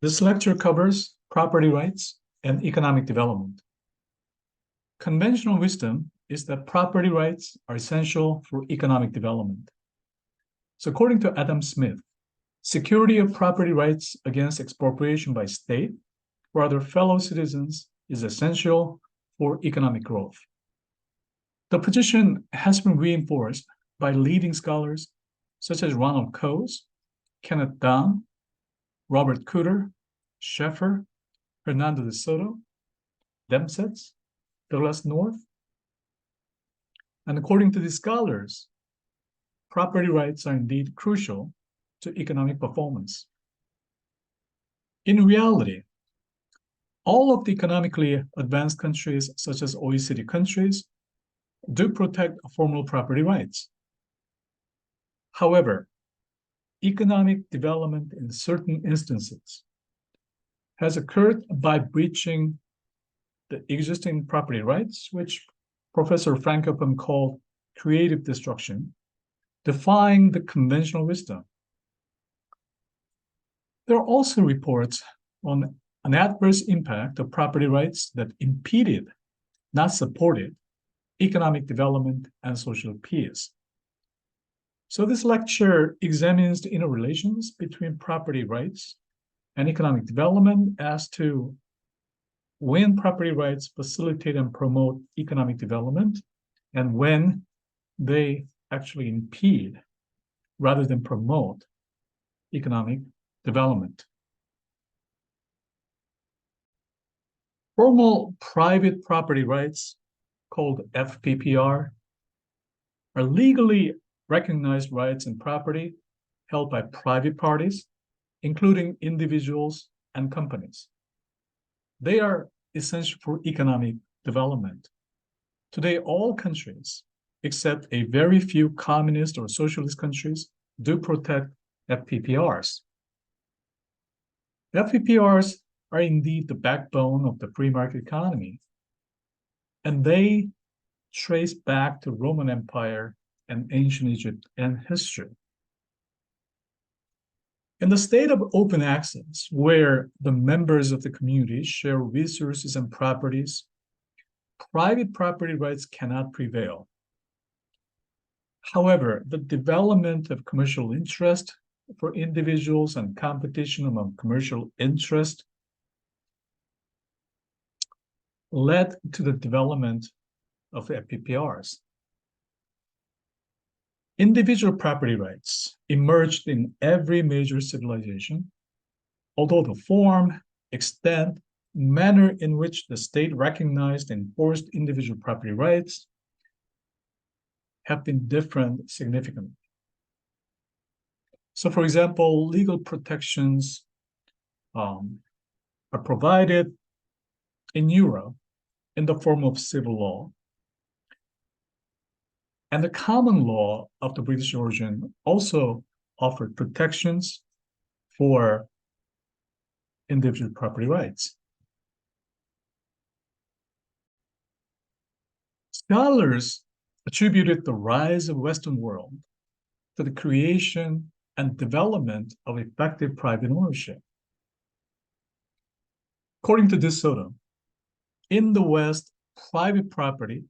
This lecture covers property rights and economic development. Conventional wisdom is that property rights are essential for economic development. So according to Adam Smith, security of property rights against expropriation by state or other fellow citizens is essential for economic growth. The position has been reinforced by leading scholars such as Ronald Coase, Kenneth Dunn, Robert Cooter, Sheffer, Hernando de Soto, Dempsey, Douglas North. And according to these scholars, property rights are indeed crucial to economic performance. In reality, all of the economically advanced countries, such as OECD countries, do protect formal property rights. However, economic development in certain instances has occurred by breaching the existing property rights, which Professor Frank Upham called creative destruction, defying the conventional wisdom. There are also reports on an adverse impact of property rights that impeded, not supported, economic development and social peace. So this lecture examines the interrelations between property rights and economic development as to when property rights facilitate and promote economic development and when they actually impede rather than promote economic development. Formal private property rights, called FPPR, are legally recognized rights and property held by private parties, including individuals and companies. They are essential for economic development. Today, all countries, except a very few communist or socialist countries, do protect FPPRs. FPPRs are indeed the backbone of the free market economy, and they trace back to Roman Empire and ancient Egypt and history. In the state of open access, where the members of the community share resources and properties, private property rights cannot prevail. However, the development of commercial interest for individuals and competition among commercial interest led to the development of FPPRs. Individual property rights emerged in every major civilization, although the form, extent, manner in which the state recognized and enforced individual property rights have been different significantly. So, for example, legal protections are provided in Europe in the form of civil law. And the common law of the British origin also offered protections for individual property rights. Scholars attributed the rise of the Western world to the creation and development of effective private ownership. According to De Soto, in the West, private property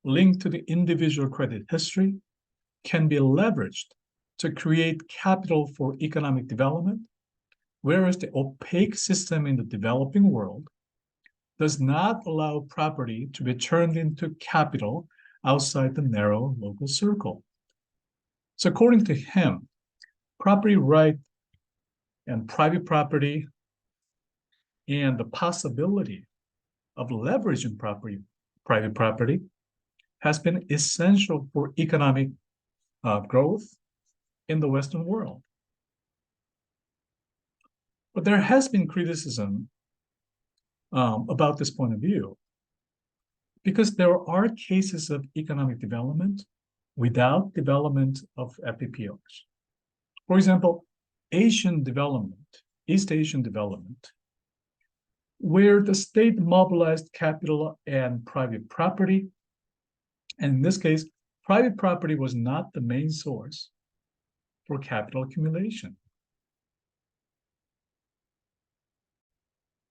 linked to the individual credit history can be leveraged to create capital for economic development, whereas the opaque system in the developing world does not allow property to be turned into capital outside the narrow local circle. So according to him, property right and private property and the possibility of leveraging private property has been essential for economic growth in the Western world. But there has been criticism about this point of view, because there are cases of economic development without development of FPPRs. For example, Asian development, East Asian development, where the state mobilized capital and private property. And in this case, private property was not the main source for capital accumulation.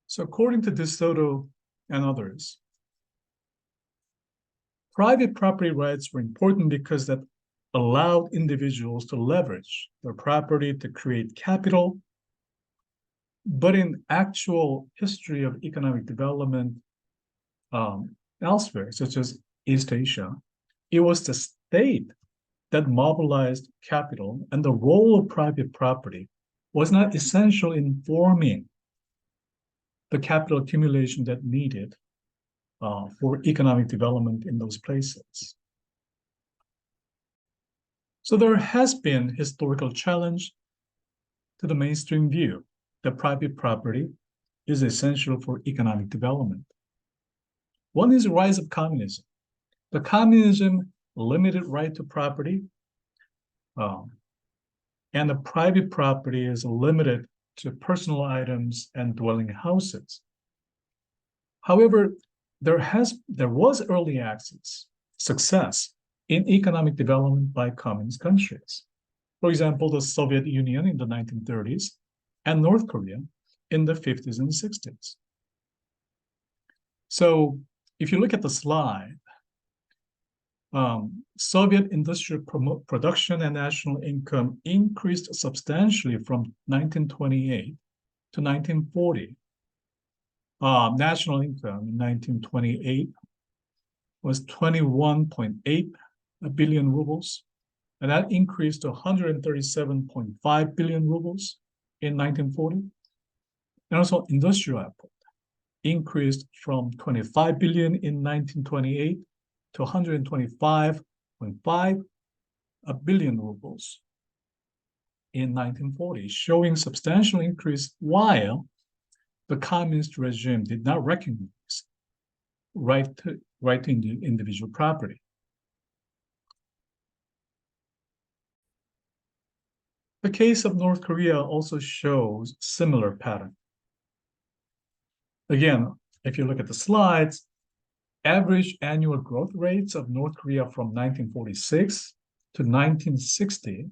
So according to DeSoto and others, private property rights were important because that allowed individuals to leverage their property to create capital. But in actual history of economic development elsewhere, such as East Asia, it was the state that mobilized capital, and the role of private property was not essential in forming the capital accumulation that needed for economic development in those places. So there has been historical challenge to the mainstream view that private property is essential for economic development. One is the rise of communism. The communism limited right to property, and the private property is limited to personal items and dwelling houses. However, there was early success in economic development by communist countries. For example, the Soviet Union in the 1930s and North Korea in the 50s and 60s. So if you look at the slide, Soviet industrial production and national income increased substantially from 1928 to 1940. National income in 1928 was 21.8 billion rubles, and that increased to 137.5 billion rubles in 1940. And also industrial output increased from 25 billion in 1928 to 125.5 billion rubles in 1940, showing substantial increase while the communist regime did not recognize right to individual property. The case of North Korea also shows similar pattern. Again, if you look at the slides, average annual growth rates of North Korea from 1946 to 1960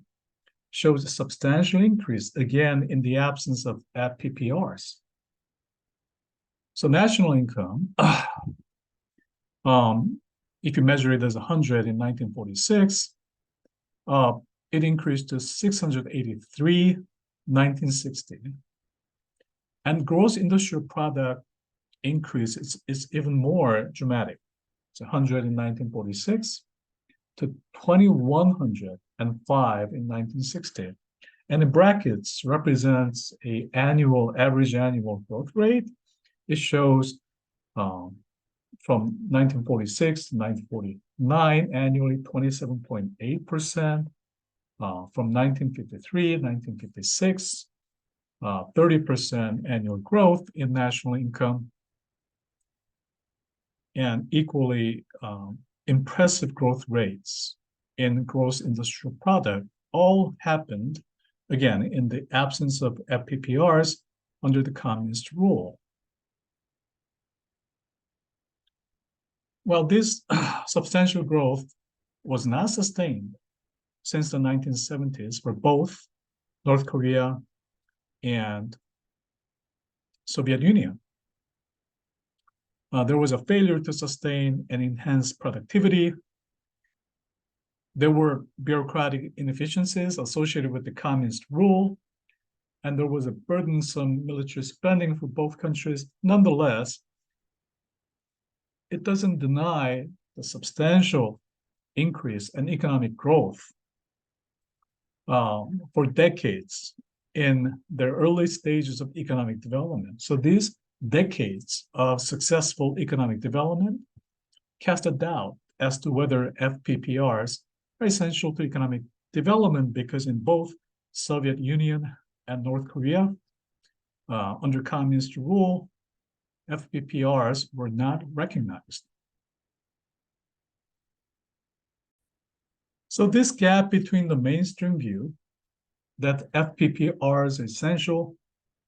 shows a substantial increase, again, in the absence of FPPRs. So national income, if you measure it as 100 in 1946, it increased to 683 in 1960. And gross industrial product increase is even more dramatic. It's 100 in 1946 to 2,105 in 1960. And in brackets represents a average annual growth rate. It shows from 1946 to 1949 annually 27.8%. From 1953 to 1956, 30% annual growth in national income, and equally impressive growth rates in gross industrial product all happened, again, in the absence of FPPRs under the communist rule. Well, this substantial growth was not sustained since the 1970s for both North Korea and Soviet Union. There was a failure to sustain and enhance productivity. There were bureaucratic inefficiencies associated with the communist rule, and there was a burdensome military spending for both countries. Nonetheless, it doesn't deny the substantial increase in economic growth for decades in their early stages of economic development. So these decades of successful economic development cast a doubt as to whether FPPRs are essential to economic development, because in both Soviet Union and North Korea, under communist rule, FPPRs were not recognized. So this gap between the mainstream view that FPPRs are essential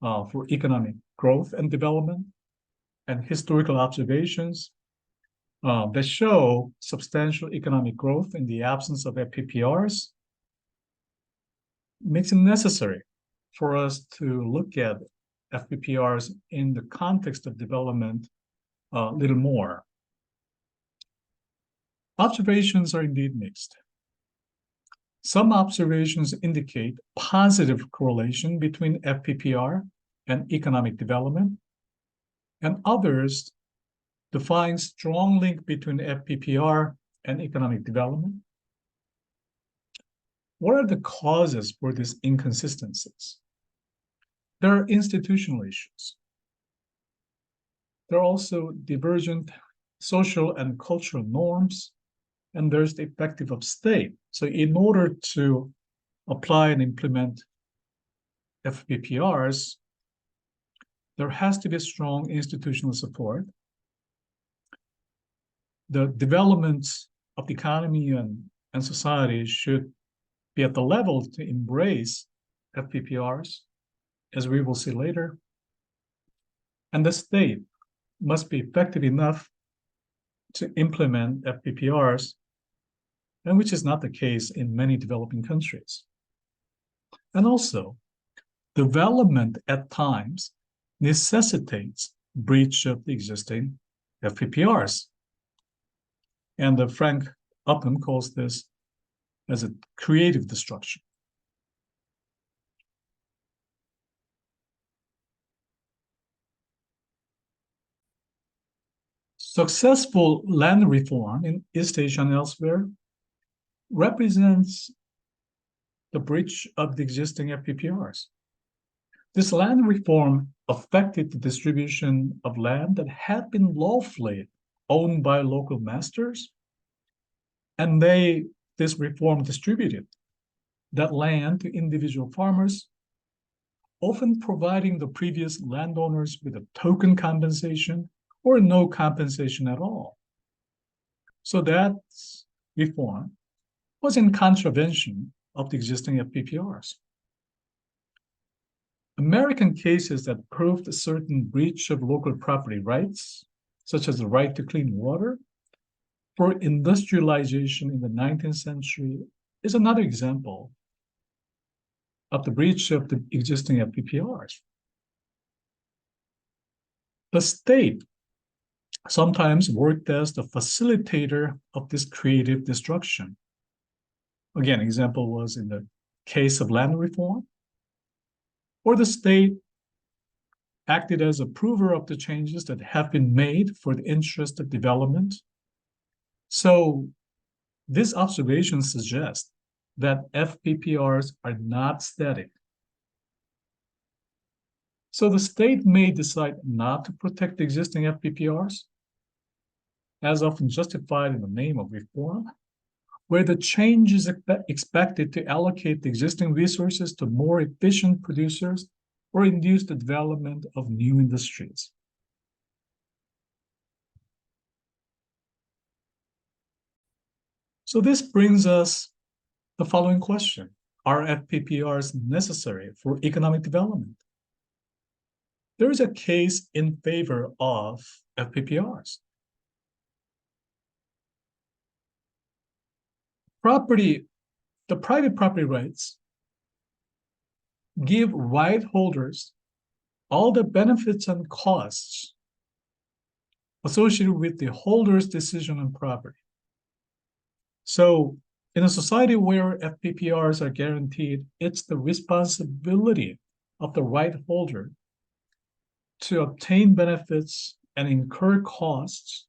for economic growth and development, and historical observations that show substantial economic growth in the absence of FPPRs, makes it necessary for us to look at FPPRs in the context of development a little more. Observations are indeed mixed. Some observations indicate positive correlation between FPPR and economic development, and others define strong link between FPPR and economic development. What are the causes for these inconsistencies? There are institutional issues. There are also divergent social and cultural norms, and there's the effective of state. So in order to apply and implement FPPRs, there has to be a strong institutional support. The development of the economy and society should be at the level to embrace FPPRs, as we will see later. And the state must be effective enough to implement FPPRs, and which is not the case in many developing countries. And also, development at times necessitates breach of the existing FPPRs. And Frank Upham calls this as a creative destruction. Successful land reform in East Asia and elsewhere represents the breach of the existing FPPRs. This land reform affected the distribution of land that had been lawfully owned by local masters, and this reform distributed that land to individual farmers, often providing the previous landowners with a token compensation or no compensation at all. So that reform was in contravention of the existing FPPRs. American cases that proved a certain breach of local property rights, such as the right to clean water, for industrialization in the 19th century is another example of the breach of the existing FPPRs. The state sometimes worked as the facilitator of this creative destruction. Again, example was in the case of land reform, or the state acted as approver of the changes that have been made for the interest of development. So this observation suggests that FPPRs are not static. So the state may decide not to protect the existing FPPRs, as often justified in the name of reform, where the change is expected to allocate the existing resources to more efficient producers or induce the development of new industries. So this brings us the following question. Are FPPRs necessary for economic development? There is a case in favor of FPPRs. The private property rights give right holders all the benefits and costs associated with the holder's decision on property. So in a society where FPPRs are guaranteed, it's the responsibility of the right holder to obtain benefits and incur costs.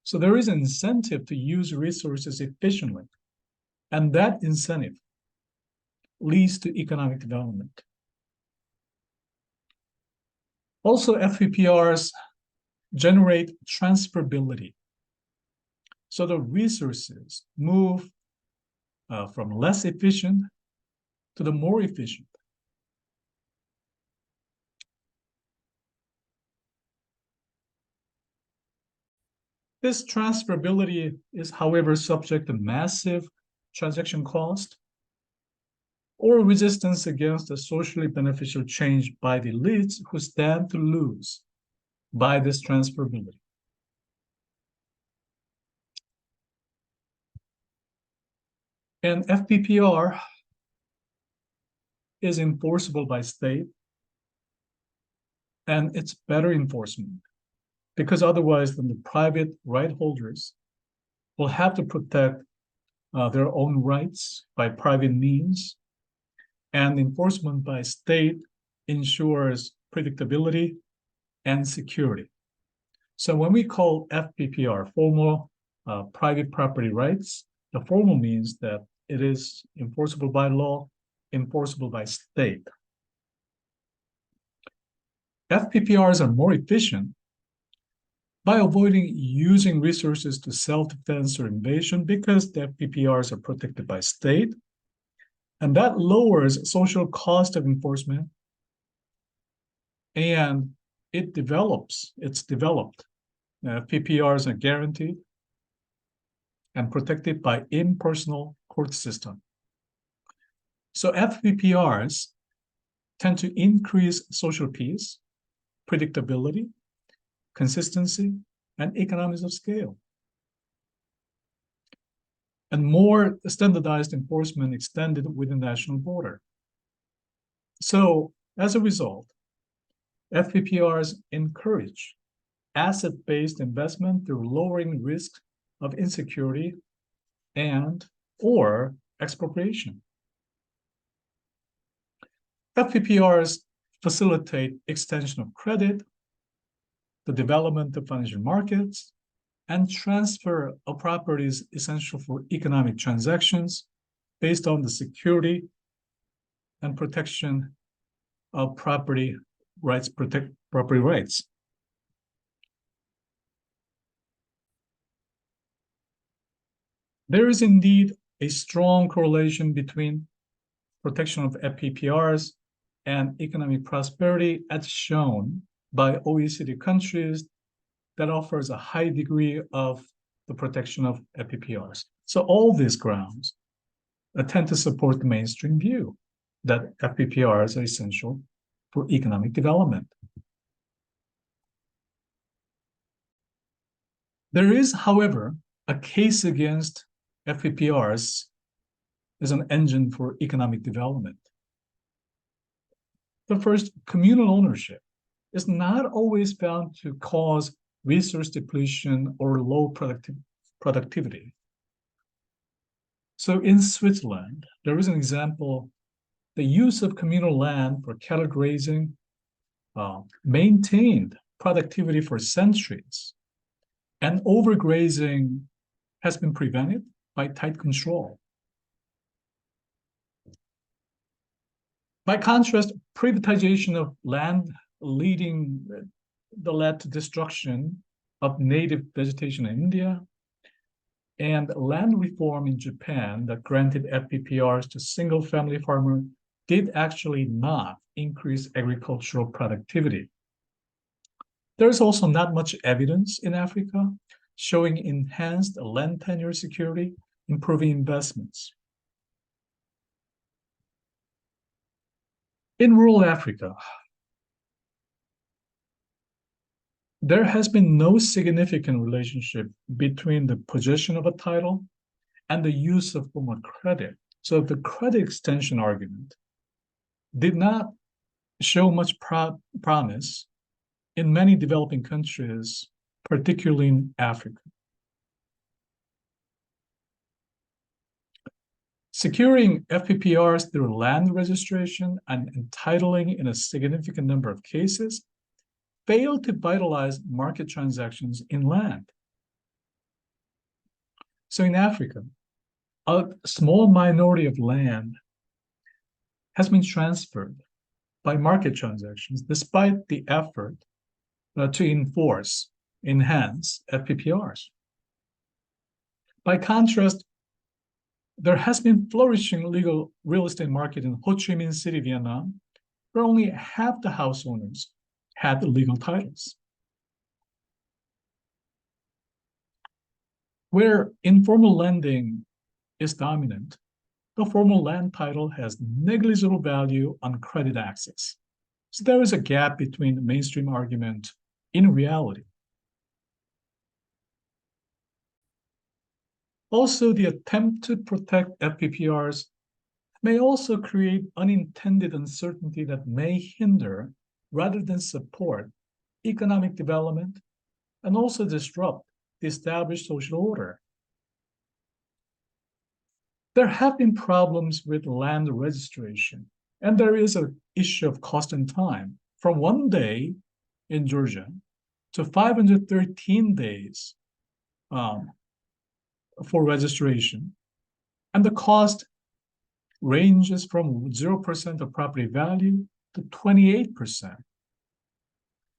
So there is an incentive to use resources efficiently, and that incentive leads to economic development. Also, FPPRs generate transferability. So the resources move from less efficient to the more efficient. This transferability is, however, subject to massive transaction cost or resistance against a socially beneficial change by the elites who stand to lose by this transferability. And FPPR is enforceable by state and it's better enforcement, because otherwise then the private right holders will have to protect their own rights by private means, and enforcement by state ensures predictability and security. So when we call FPPR formal private property rights, the formal means that it is enforceable by law, enforceable by state. FPPRs are more efficient by avoiding using resources to self-defense or invasion, because the FPPRs are protected by state, and that lowers social cost of enforcement, and it's developed. FPPRs are guaranteed and protected by impersonal court system. So FPPRs tend to increase social peace, predictability, consistency, and economies of scale. And more standardized enforcement extended within the national border. So as a result, FPPRs encourage asset-based investment through lowering risk of insecurity and or expropriation. FPPRs facilitate extension of credit, the development of financial markets, and transfer of properties essential for economic transactions based on the security and protection of property rights. There is indeed a strong correlation between protection of FPPRs and economic prosperity, as shown by OECD countries that offers a high degree of the protection of FPPRs. So all these grounds tend to support the mainstream view that FPPRs are essential for economic development. There is, however, a case against FPPRs as an engine for economic development. The first, communal ownership is not always found to cause resource depletion or low productivity. So in Switzerland, there is an example: the use of communal land for cattle grazing maintained productivity for centuries, and overgrazing has been prevented by tight control. By contrast, privatization of land led to destruction of native vegetation in India, and land reform in Japan that granted FPPRs to single-family farmers did actually not increase agricultural productivity. There's also not much evidence in Africa showing enhanced land tenure security, improving investments. In rural Africa, there has been no significant relationship between the possession of a title and the use of formal credit. So the credit extension argument did not show much promise in many developing countries, particularly in Africa. Securing FPPRs through land registration and entitling in a significant number of cases failed to vitalize market transactions in land. So in Africa, a small minority of land has been transferred by market transactions despite the effort to enhance FPPRs. By contrast, there has been flourishing legal real estate market in Ho Chi Minh City, Vietnam, where only half the house owners had legal titles. Where informal lending is dominant, the formal land title has negligible value on credit access. So there is a gap between the mainstream argument in reality. Also, the attempt to protect FPPRs may also create unintended uncertainty that may hinder rather than support economic development and also disrupt the established social order. There have been problems with land registration, and there is an issue of cost and time. From 1 day in Georgia to 513 days for registration, and the cost ranges from 0% of property value to 28%.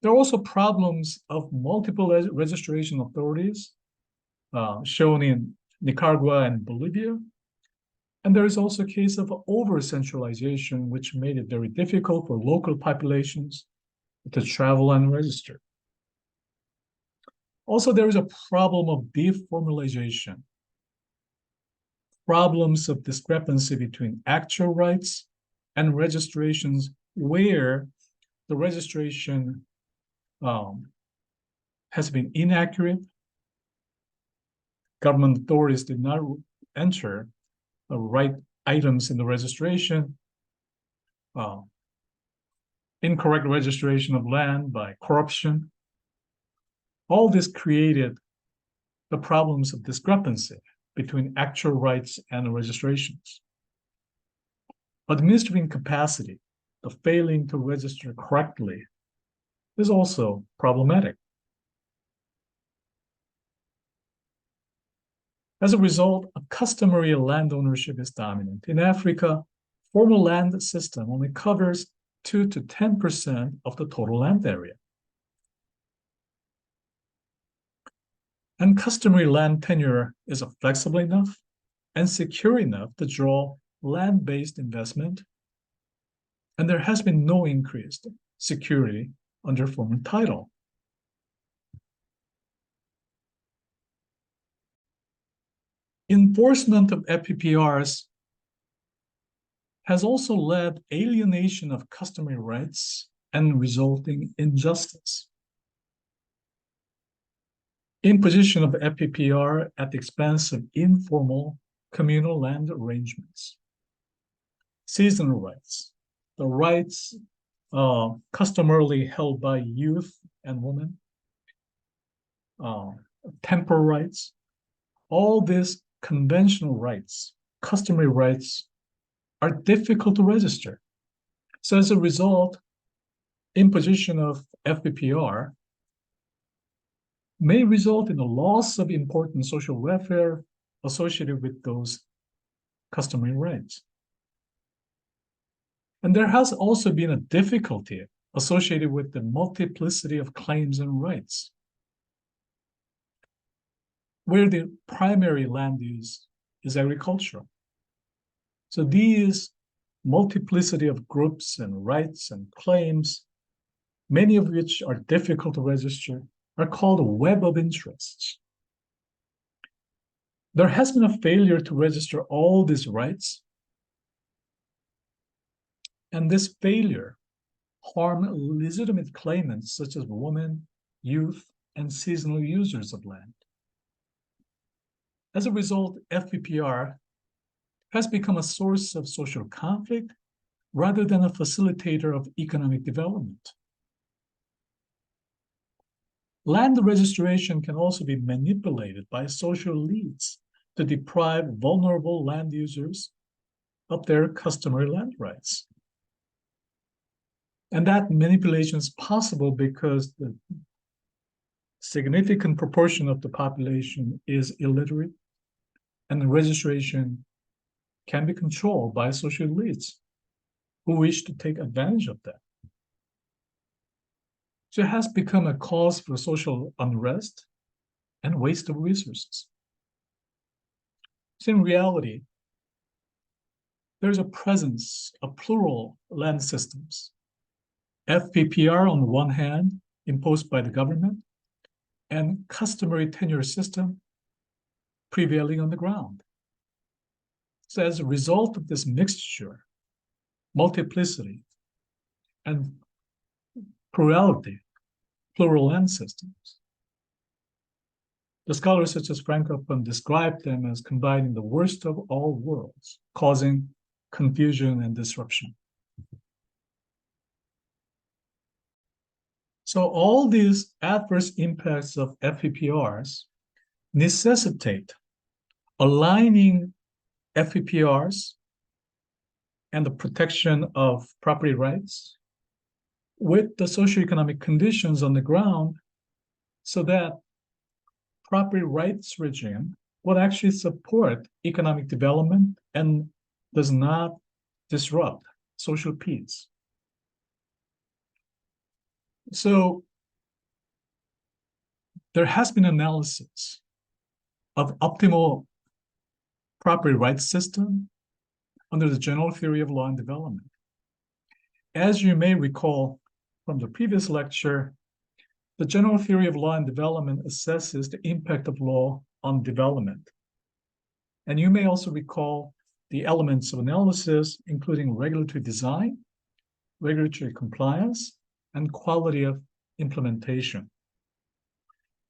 There are also problems of multiple registration authorities shown in Nicaragua and Bolivia. And there is also a case of over-centralization, which made it very difficult for local populations to travel and register. Also, there is a problem of deformalization, problems of discrepancy between actual rights and registrations where the registration has been inaccurate. Government authorities did not enter the right items in the registration, incorrect registration of land by corruption. All this created the problems of discrepancy between actual rights and registrations. Administrative incapacity, the failing to register correctly, is also problematic. As a result, a customary land ownership is dominant. In Africa, formal land system only covers 2 to 10% of the total land area. And customary land tenure is flexible enough and secure enough to draw land-based investment, and there has been no increased security under formal title. Enforcement of FPPRs has also led alienation of customary rights and resulting injustice. Imposition of FPPR at the expense of informal communal land arrangements. Seasonal rights, the rights customarily held by youth and women, temporal rights, all these conventional rights, customary rights, are difficult to register. So as a result, imposition of FPPR may result in a loss of important social welfare associated with those customary rights. And there has also been a difficulty associated with the multiplicity of claims and rights, where the primary land use is agricultural. So these multiplicity of groups and rights and claims, many of which are difficult to register, are called a web of interests. There has been a failure to register all these rights, and this failure harmed legitimate claimants such as women, youth, and seasonal users of land. As a result, FPPR has become a source of social conflict rather than a facilitator of economic development. Land registration can also be manipulated by social elites to deprive vulnerable land users of their customary land rights. And that manipulation is possible because the significant proportion of the population is illiterate, and the registration can be controlled by social elites who wish to take advantage of that. So it has become a cause for social unrest and waste of resources. So in reality, there's a presence of plural land systems. FPPR on the one hand, imposed by the government, and customary tenure system prevailing on the ground. So as a result of this mixture, multiplicity, and plurality, plural land systems, the scholars such as Frank Upton described them as combining the worst of all worlds, causing confusion and disruption. So all these adverse impacts of FPPRs necessitate aligning FPPRs and the protection of property rights with the socioeconomic conditions on the ground so that property rights regime would actually support economic development and does not disrupt social peace. So there has been analysis of optimal property rights system under the general theory of law and development. As you may recall from the previous lecture, the general theory of law and development assesses the impact of law on development. And you may also recall the elements of analysis, including regulatory design, regulatory compliance, and quality of implementation.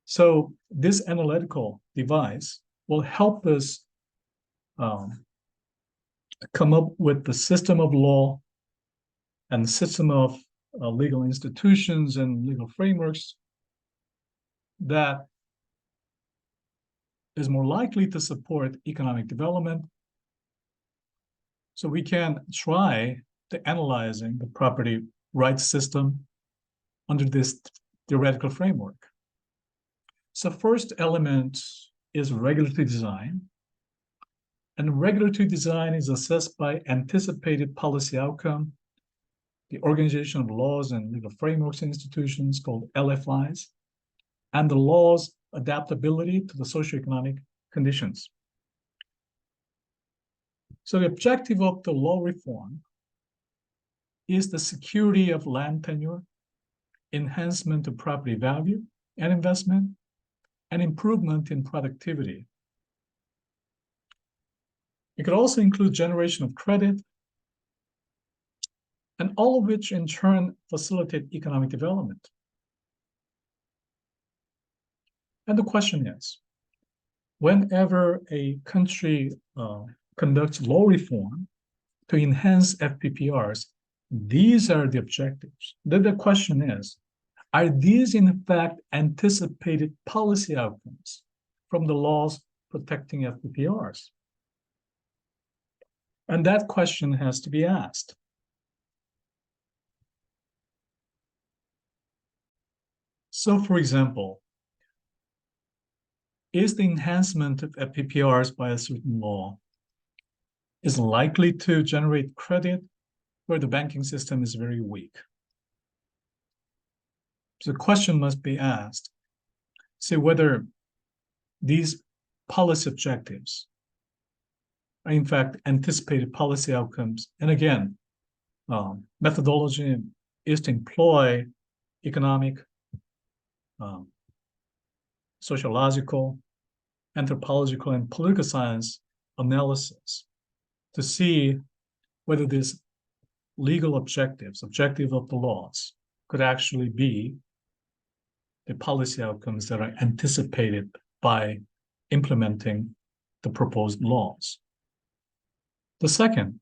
So this analytical device will help us come up with the system of law and the system of legal institutions and legal frameworks that is more likely to support economic development. So we can try to analyzing the property rights system under this theoretical framework. So first element is regulatory design. And regulatory design is assessed by anticipated policy outcome, the organization of laws and legal frameworks institutions called LFIs, and the law's adaptability to the socioeconomic conditions. So the objective of the law reform is the security of land tenure, enhancement of property value and investment, and improvement in productivity. It could also include generation of credit, and all of which in turn facilitate economic development. And the question is, whenever a country conducts law reform to enhance FPPRs, these are the objectives. Then the question is, are these in fact anticipated policy outcomes from the laws protecting FPPRs? And that question has to be asked. So, for example, is the enhancement of FPPRs by a certain law is likely to generate credit where the banking system is very weak? So the question must be asked, say whether these policy objectives are in fact anticipated policy outcomes. And again, methodology is to employ economic, sociological, anthropological, and political science analysis to see whether these legal objectives, objective of the laws, could actually be the policy outcomes that are anticipated by implementing the proposed laws. The second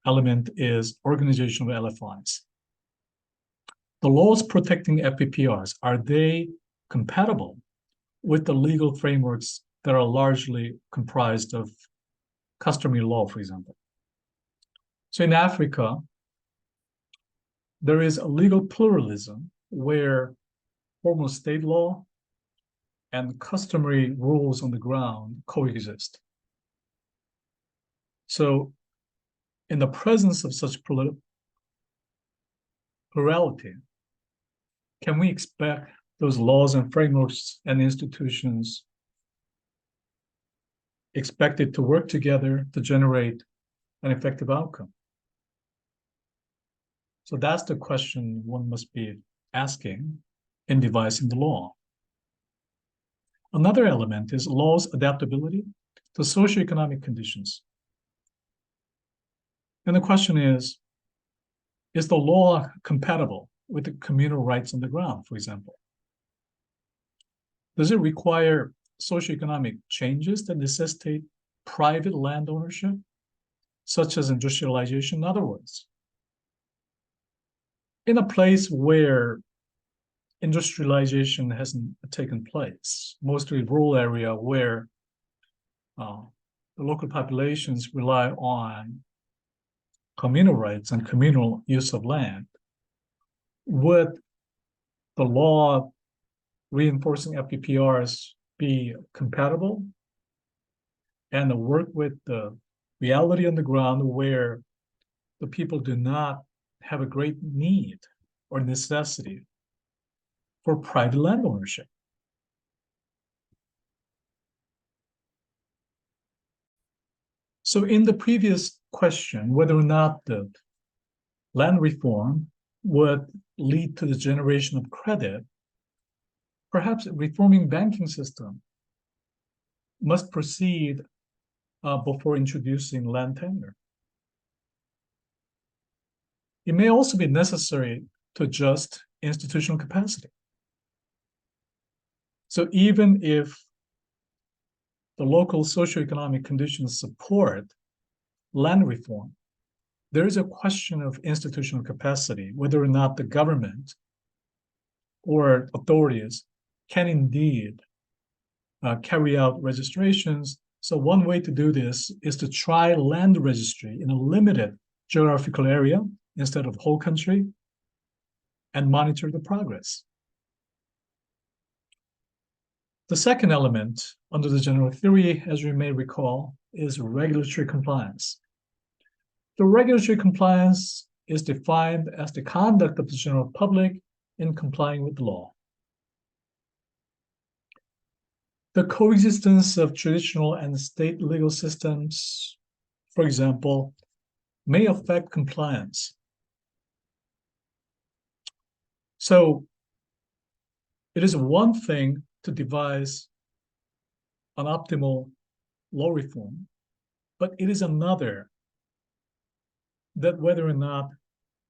element is organization of LFIs. The laws protecting FPPRs, are they compatible with the legal frameworks that are largely comprised of customary law, for example? So in Africa, there is a legal pluralism where formal state law and customary rules on the ground coexist. So in the presence of such plurality, can we expect those laws and frameworks and institutions expected to work together to generate an effective outcome? So that's the question one must be asking in devising the law. Another element is law's adaptability to socioeconomic conditions. And the question is the law compatible with the communal rights on the ground, for example? Does it require socioeconomic changes that necessitate private land ownership, such as industrialization? In other words, in a place where industrialization hasn't taken place, mostly rural area where the local populations rely on communal rights and communal use of land, would the law reinforcing FPPRs be compatible and work with the reality on the ground where the people do not have a great need or necessity for private land ownership? So in the previous question, whether or not the land reform would lead to the generation of credit, perhaps reforming banking system must proceed before introducing land tenure. It may also be necessary to adjust institutional capacity. So even if the local socioeconomic conditions support land reform, there is a question of institutional capacity, whether or not the government or authorities can indeed carry out registrations. So one way to do this is to try land registry in a limited geographical area instead of whole country and monitor the progress. The second element under the general theory, as you may recall, is regulatory compliance. The regulatory compliance is defined as the conduct of the general public in complying with the law. The coexistence of traditional and state legal systems, for example, may affect compliance. So it is one thing to devise an optimal law reform, but it is another that whether or not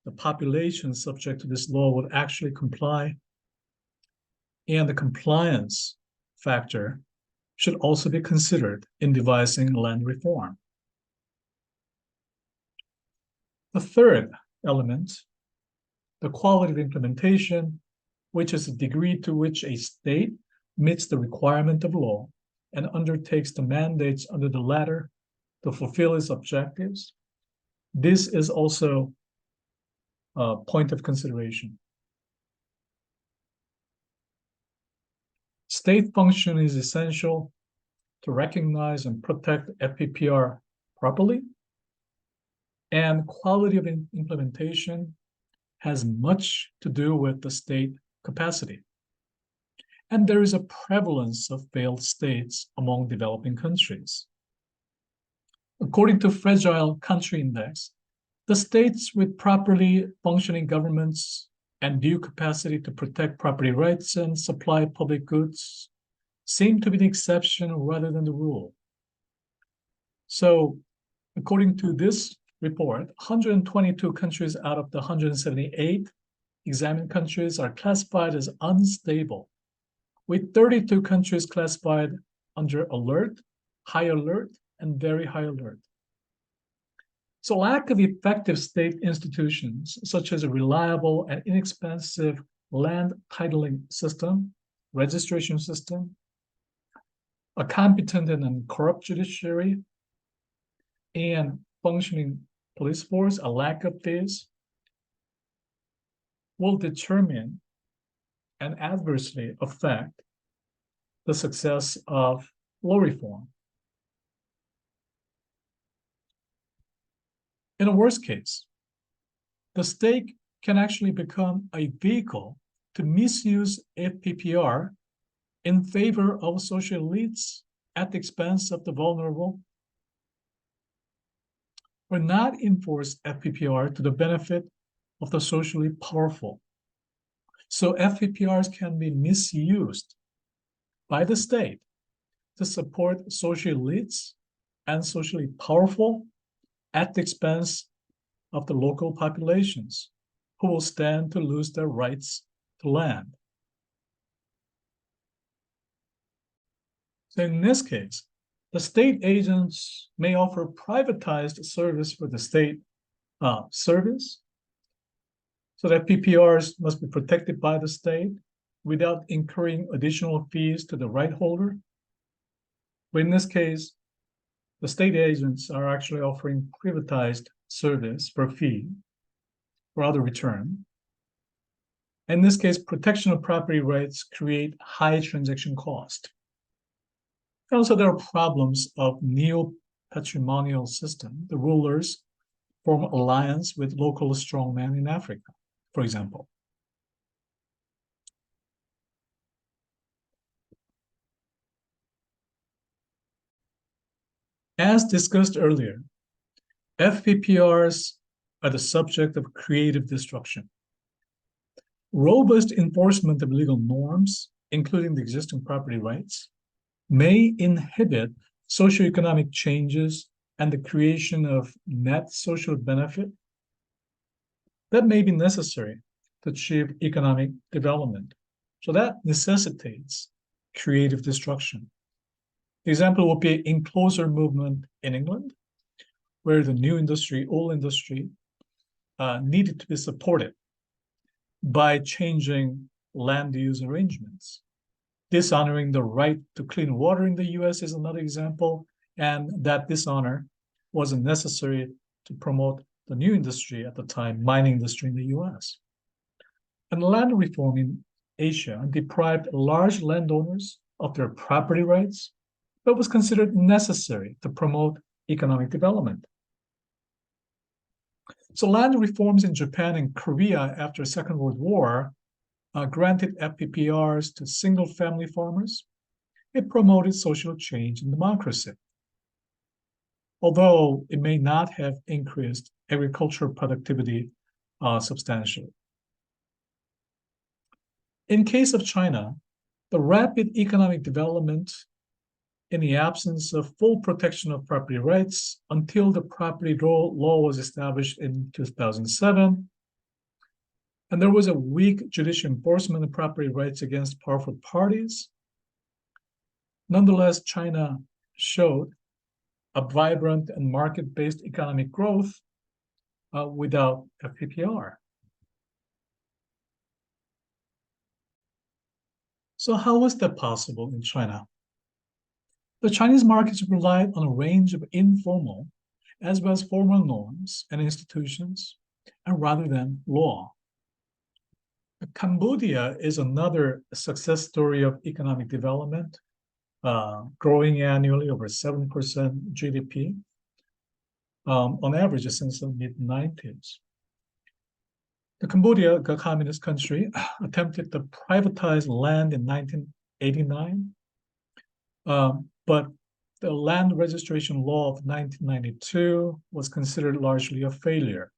the population subject to this law would actually comply, and the compliance factor should also be considered in devising land reform. The third element, the quality of implementation, which is the degree to which a state meets the requirement of law and undertakes the mandates under the latter to fulfill its objectives. This is also a point of consideration. State function is essential to recognize and protect FPPR properly, and quality of implementation has much to do with the state capacity. And there is a prevalence of failed states among developing countries. According to Fragile Country Index, the states with properly functioning governments and due capacity to protect property rights and supply public goods seem to be the exception rather than the rule. So, according to this report, 122 countries out of the 178 examined countries are classified as unstable, with 32 countries classified under alert, high alert, and very high alert. So lack of effective state institutions, such as a reliable and inexpensive land titling system, registration system, a competent and uncorrupt judiciary, and functioning police force, a lack of this, will determine and adversely affect the success of law reform. In a worst case, the state can actually become a vehicle to misuse FPPR in favor of social elites at the expense of the vulnerable, or not enforce FPPR to the benefit of the socially powerful. So FPPRs can be misused by the state to support social elites and socially powerful at the expense of the local populations who will stand to lose their rights to land. So in this case, the state agents may offer privatized service for the state service, so that PPRs must be protected by the state, without incurring additional fees to the right holder. But in this case, the state agents are actually offering privatized service for a fee or other return. In this case, protection of property rights create high transaction cost. Also, there are problems of neo-patrimonial system. The rulers form alliance with local strongmen in Africa, for example. As discussed earlier, FPPRs are the subject of creative destruction. Robust enforcement of legal norms, including the existing property rights, may inhibit socioeconomic changes and the creation of net social benefit that may be necessary to achieve economic development. So that necessitates creative destruction. The example would be enclosure movement in England, where the new industry, old industry, needed to be supported by changing land use arrangements. Dishonoring the right to clean water in the US is another example, and that dishonor wasn't necessary to promote the new industry at the time, mining industry in the US. And land reform in Asia deprived large landowners of their property rights, but was considered necessary to promote economic development. So land reforms in Japan and Korea after the Second World War granted FPPRs to single-family farmers. It promoted social change and democracy. Although it may not have increased agricultural productivity substantially. In case of China, the rapid economic development in the absence of full protection of property rights until the property law was established in 2007, and there was a weak judicial enforcement of property rights against powerful parties. Nonetheless, China showed a vibrant and market-based economic growth without FPPR. So how was that possible in China? The Chinese markets relied on a range of informal as well as formal norms and institutions, and rather than law. Cambodia is another success story of economic development, growing annually over 7% GDP on average since the mid-90s. The Cambodia, a communist country, attempted to privatize land in 1989, but the land registration law of 1992 was considered largely a failure.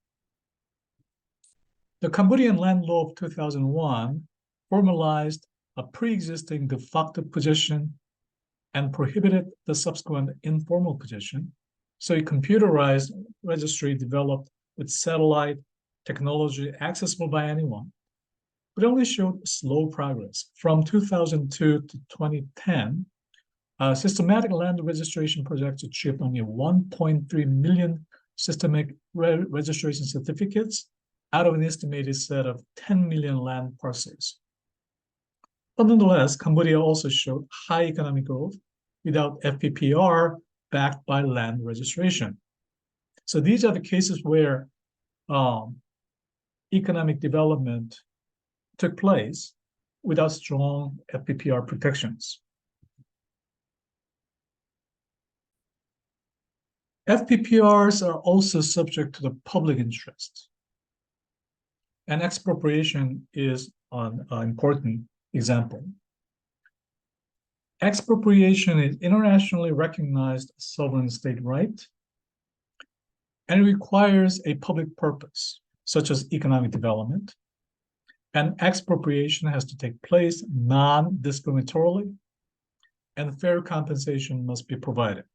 The Cambodian land law of 2001 formalized a pre-existing de facto position and prohibited the subsequent informal position. So a computerized registry developed with satellite technology accessible by anyone, but only showed slow progress. From 2002 to 2010, systematic land registration projects achieved only 1.3 million systemic registration certificates out of an estimated set of 10 million land parcels. But nonetheless, Cambodia also showed high economic growth without FPPR backed by land registration. So these are the cases where economic development took place without strong FPPR protections. FPPRs are also subject to the public interest. And expropriation is an important example. Expropriation is internationally recognized sovereign state right, and it requires a public purpose, such as economic development. And expropriation has to take place non-discriminatorily, and fair compensation must be provided.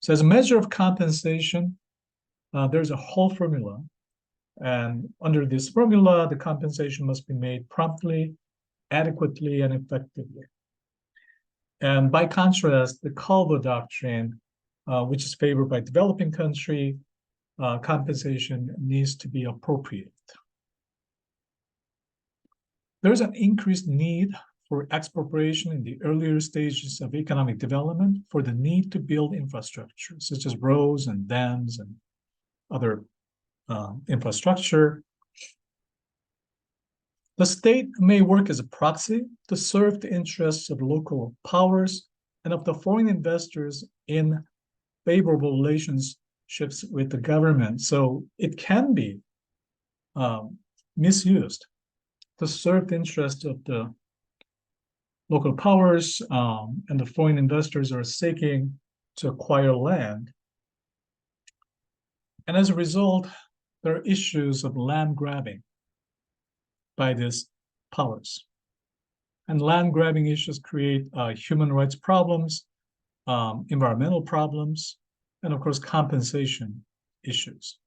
So as a measure of compensation, there's a whole formula. And under this formula, the compensation must be made promptly, adequately, and effectively. And by contrast, the Calvo doctrine, which is favored by developing country, compensation needs to be appropriate. There's an increased need for expropriation in the earlier stages of economic development for the need to build infrastructure, such as roads and dams and other infrastructure. The state may work as a proxy to serve the interests of local powers and of the foreign investors in favorable relationships with the government. So it can be misused to serve the interests of the local powers, and the foreign investors are seeking to acquire land. And as a result, there are issues of land grabbing by these powers. And land grabbing issues create human rights problems, environmental problems, and of course, compensation issues.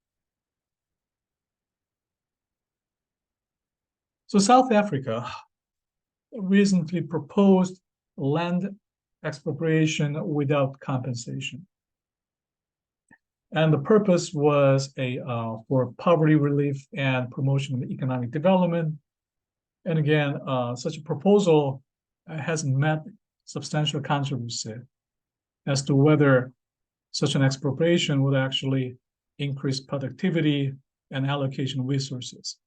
So South Africa recently proposed land expropriation without compensation. And the purpose was for poverty relief and promotion of economic development. And again, such a proposal has met substantial controversy as to whether such an expropriation would actually increase productivity and allocation of resources.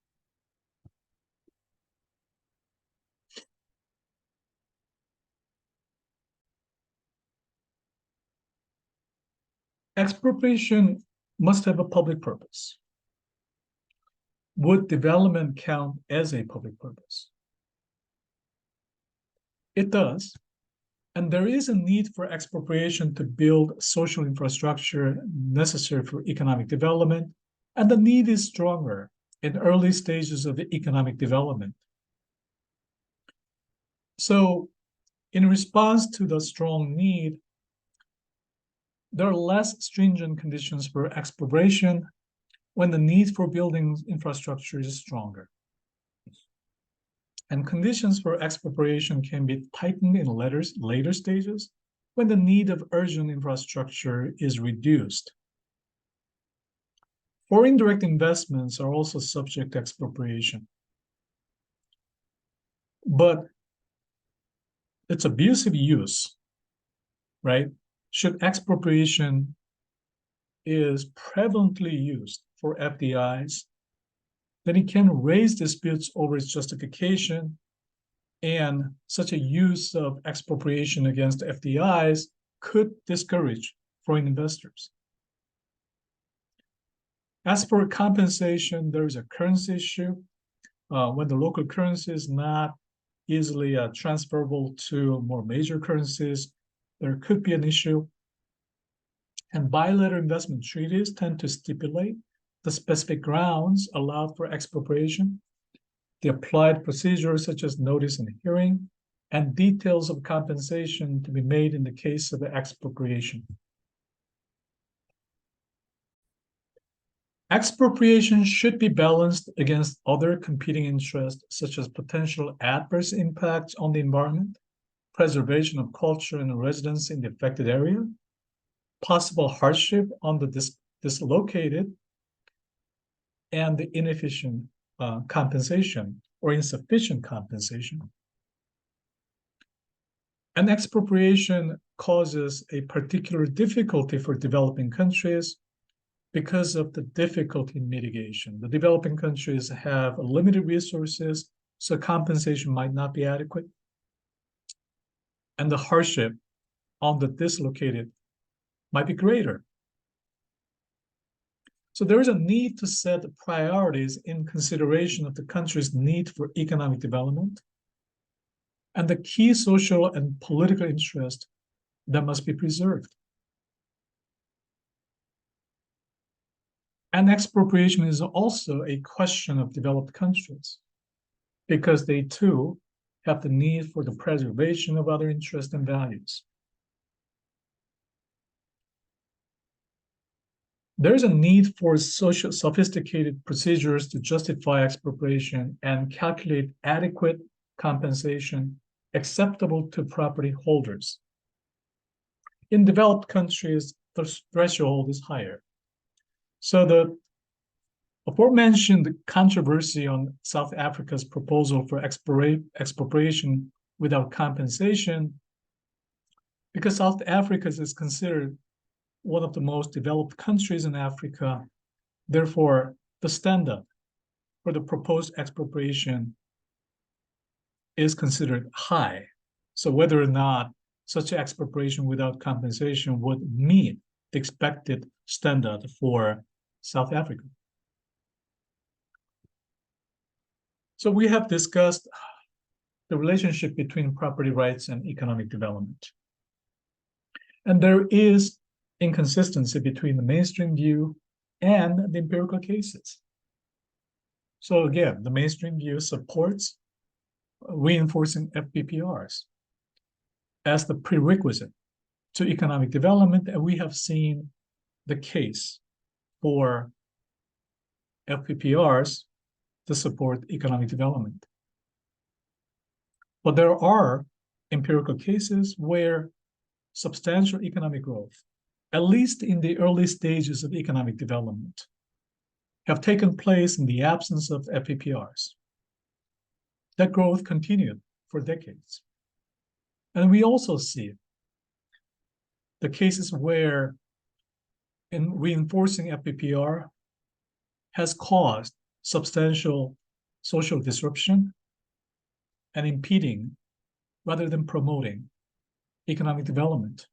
Expropriation must have a public purpose. Would development count as a public purpose? It does. And there is a need for expropriation to build social infrastructure necessary for economic development. And the need is stronger in early stages of the economic development. So in response to the strong need, there are less stringent conditions for expropriation when the need for building infrastructure is stronger. And conditions for expropriation can be tightened in later stages when the need of urgent infrastructure is reduced. Foreign direct investments are also subject to expropriation. But it's abusive use, right? Should expropriation is prevalently used for FDIs, then it can raise disputes over its justification, and such a use of expropriation against FDIs could discourage foreign investors. As for compensation, there is a currency issue. When the local currency is not easily transferable to more major currencies, there could be an issue. And bilateral investment treaties tend to stipulate the specific grounds allowed for expropriation, the applied procedures such as notice and hearing, and details of compensation to be made in the case of expropriation. Expropriation should be balanced against other competing interests, such as potential adverse impacts on the environment, preservation of culture and residents in the affected area, possible hardship on the dislocated, and the inefficient compensation or insufficient compensation. And expropriation causes a particular difficulty for developing countries because of the difficulty in mitigation. The developing countries have limited resources, so compensation might not be adequate. And the hardship on the dislocated might be greater. So there is a need to set priorities in consideration of the country's need for economic development and the key social and political interest that must be preserved. And expropriation is also a question of developed countries because they too have the need for the preservation of other interests and values. There's a need for sophisticated procedures to justify expropriation and calculate adequate compensation acceptable to property holders. In developed countries, the threshold is higher. So Aforementioned controversy on South Africa's proposal for expropriation without compensation, because South Africa is considered one of the most developed countries in Africa. Therefore, the standard for the proposed expropriation is considered high. So whether or not such expropriation without compensation would meet the expected standard for South Africa. So we have discussed the relationship between property rights and economic development. And there is inconsistency between the mainstream view and the empirical cases. So again, the mainstream view supports reinforcing FPPRs as the prerequisite to economic development, and we have seen the case for FPPRs to support economic development. But there are empirical cases where substantial economic growth, at least in the early stages of economic development, have taken place in the absence of FPPRs. That growth continued for decades. And we also see the cases where in reinforcing FPPR has caused substantial social disruption and impeding rather than promoting economic development.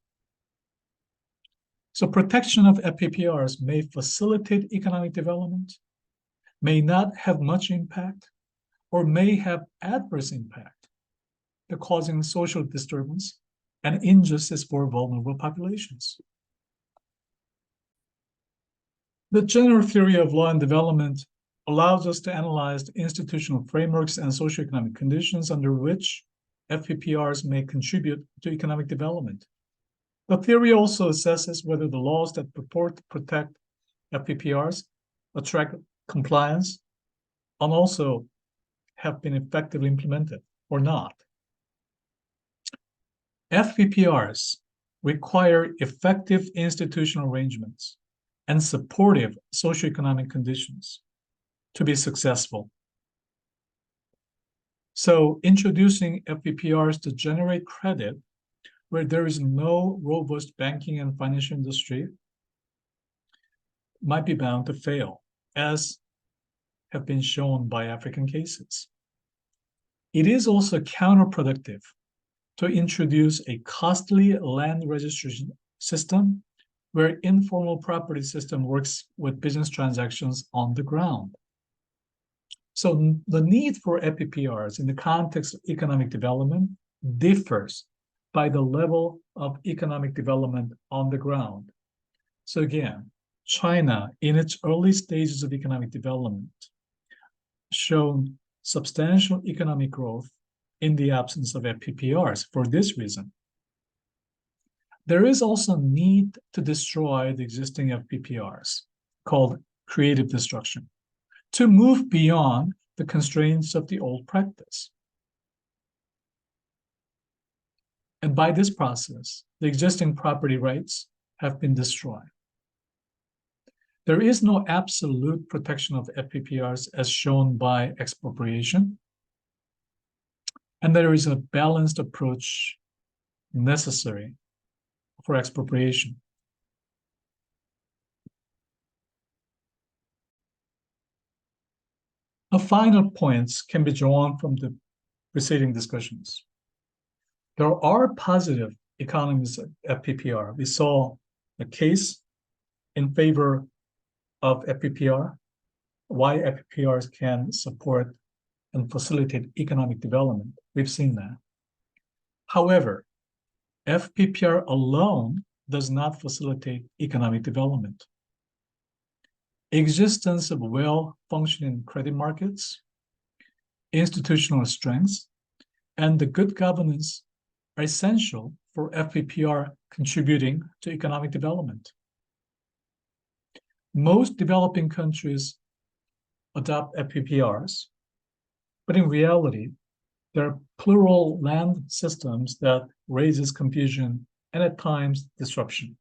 So protection of FPPRs may facilitate economic development, may not have much impact, or may have adverse impact, causing social disturbance and injustice for vulnerable populations. The general theory of law and development allows us to analyze the institutional frameworks and socioeconomic conditions under which FPPRs may contribute to economic development. The theory also assesses whether the laws that purport to protect FPPRs attract compliance and also have been effectively implemented or not. FPPRs require effective institutional arrangements and supportive socioeconomic conditions to be successful. So introducing FPPRs to generate credit where there is no robust banking and financial industry might be bound to fail, as have been shown by African cases. It is also counterproductive to introduce a costly land registration system where informal property system works with business transactions on the ground. So the need for FPPRs in the context of economic development differs by the level of economic development on the ground. So again, China, in its early stages of economic development, shown substantial economic growth in the absence of FPPRs for this reason. There is also need to destroy the existing FPPRs, called creative destruction, to move beyond the constraints of the old practice. And by this process, the existing property rights have been destroyed. There is no absolute protection of FPPRs as shown by expropriation, and there is a balanced approach necessary for expropriation. The final points can be drawn from the preceding discussions. There are positive economies of FPPR. We saw a case in favor of FPPR, why FPPRs can support and facilitate economic development. We've seen that. However, FPPR alone does not facilitate economic development. Existence of well-functioning credit markets, institutional strengths, and the good governance are essential for FPPR contributing to economic development. Most developing countries adopt FPPRs, but in reality, there are plural land systems that raises confusion and at times disruption.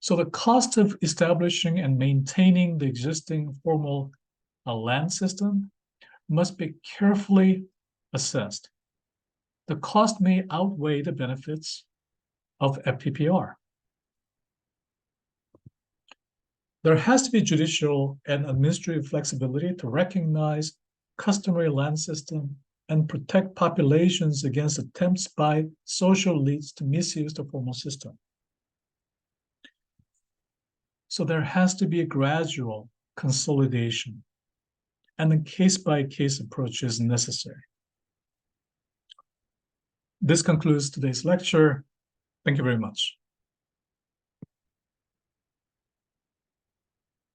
So the cost of establishing and maintaining the existing formal land system must be carefully assessed. The cost may outweigh the benefits of FPPR. There has to be judicial and administrative flexibility to recognize customary land system and protect populations against attempts by social elites to misuse the formal system. So there has to be a gradual consolidation, and a case-by-case approach is necessary. This concludes today's lecture. Thank you very much.